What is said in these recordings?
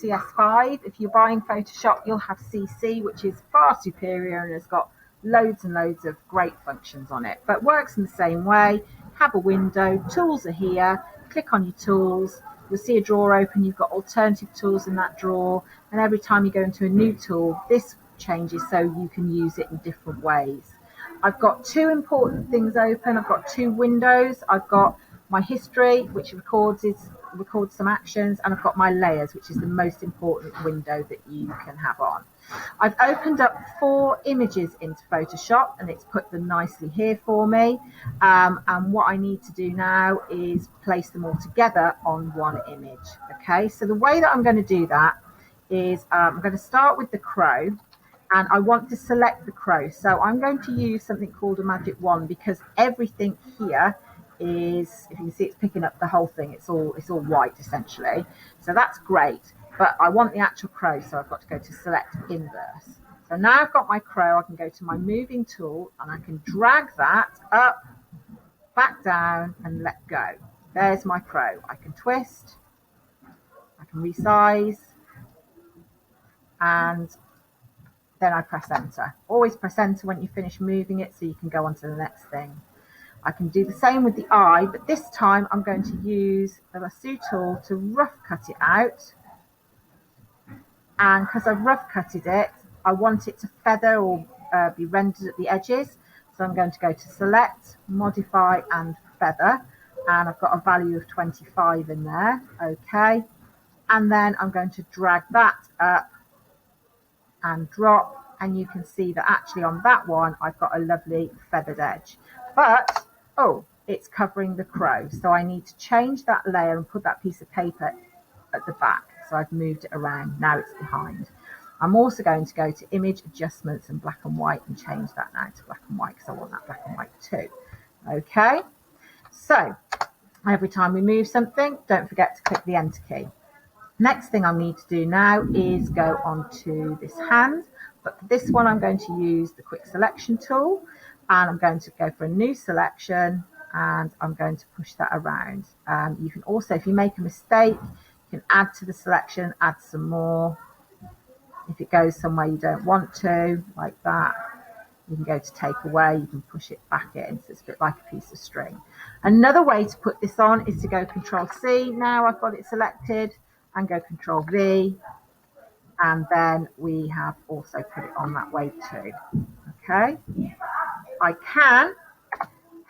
CS5. If you're buying Photoshop, you'll have CC, which is far superior and has got loads and loads of great functions on it, but works in the same way. Have a window, tools are here, click on your tools, you'll see a drawer open, you've got alternative tools in that drawer, and every time you go into a new tool, this changes so you can use it in different ways. I've got two important things open. I've got two windows. I've got my history, which records some actions, and I've got my layers, which is the most important window that you can have on. I've opened up 4 images into Photoshop and it's put them nicely here for me. And what I need to do now is place them all together on one image. Okay, so the way that I'm going to do that is I'm going to start with the crow, and I want to select the crow. So I'm going to use something called a magic wand, because everything here is, if you can see, it's picking up the whole thing. It's all white essentially. So that's great, but I want the actual crow, so I've got to go to select inverse. So now I've got my crow, I can go to my moving tool and I can drag that up, back down and let go. There's my crow. I can twist, I can resize, and then I press enter. Always press enter when you finish moving it so you can go on to the next thing. I can do the same with the eye, but this time I'm going to use the lasso tool to rough cut it out. And because I've rough cutted it, I want it to feather or be rendered at the edges. So I'm going to go to select, modify and feather. And I've got a value of 25 in there. Okay. And then I'm going to drag that up and drop, and you can see that actually on that one I've got a lovely feathered edge, but it's covering the crow, so I need to change that layer and put that piece of paper at the back. So I've moved it around, now it's behind. I'm also going to go to image adjustments and black and white and change that now to black and white, because I want that black and white too. Okay, so every time we move something, don't forget to click the enter key. Next thing I need to do now is go on to this hand, but for this one I'm going to use the quick selection tool, and I'm going to go for a new selection, and I'm going to push that around. You can also, if you make a mistake, you can add to the selection, add some more. If it goes somewhere you don't want to, like that, you can go to take away, you can push it back in, so it's a bit like a piece of string. Another way to put this on is to go Control C. Now I've got it selected, and go Control V, and then we have also put it on that way too. Okay, I can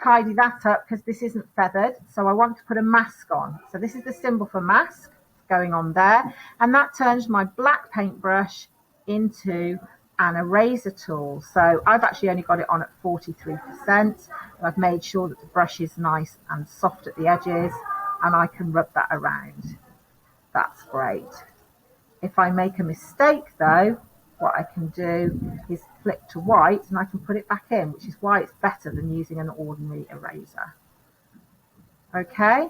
tidy that up because this isn't feathered, so I want to put a mask on. So this is the symbol for mask going on there, and that turns my black paintbrush into an eraser tool. So I've actually only got it on at 43%, and I've made sure that the brush is nice and soft at the edges, and I can rub that around. That's great. If I make a mistake though, what I can do is flick to white and I can put it back in, which is why it's better than using an ordinary eraser. Okay,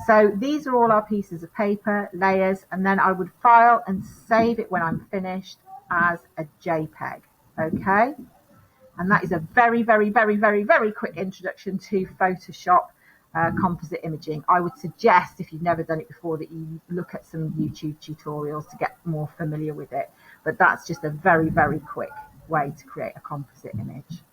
so these are all our pieces of paper, layers, and then I would file and save it when I'm finished as a JPEG. Okay, and that is a very, very, very, very, very quick introduction to Photoshop composite imaging. I would suggest, if you've never done it before, that you look at some YouTube tutorials to get more familiar with it. But that's just a very, very quick way to create a composite image.